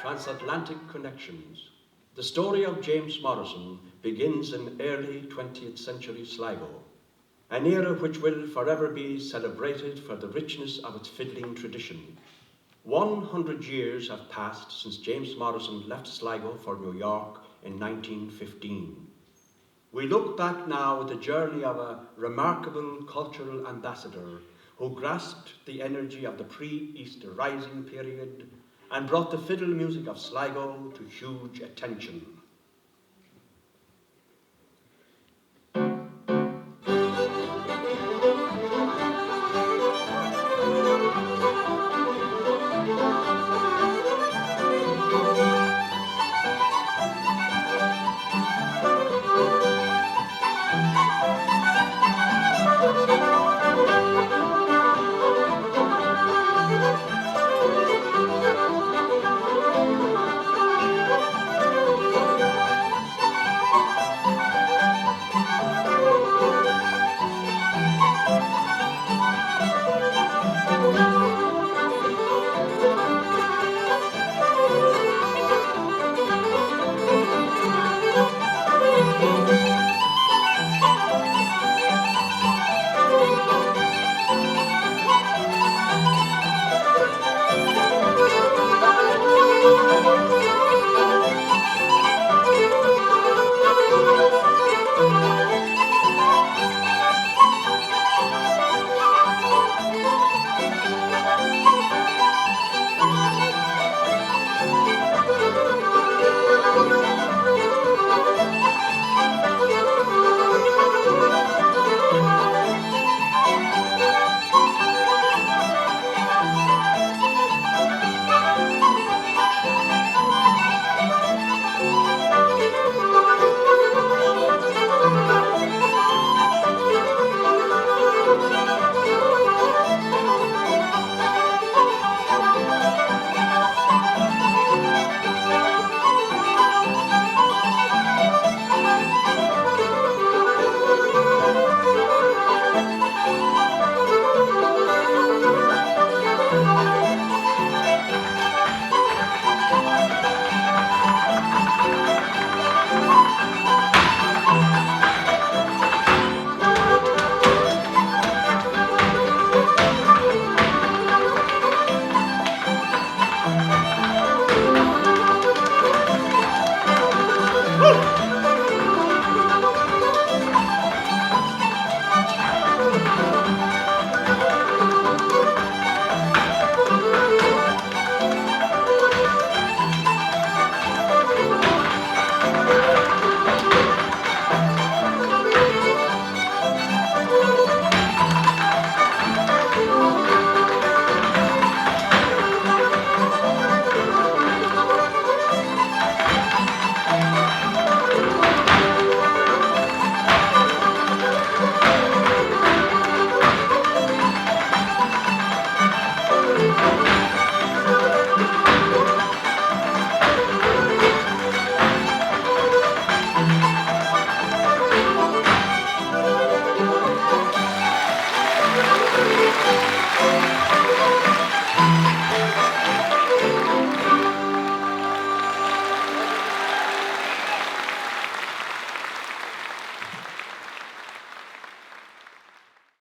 Transatlantic Connections. The story of James Morrison begins in early 20th century Sligo, an era which will forever be celebrated for the richness of its fiddling tradition. 100 years have passed since James Morrison left Sligo for New York in 1915. We look back now at the journey of a remarkable cultural ambassador who grasped the energy of the pre-Easter Rising period and brought the fiddle music of Sligo to huge attention.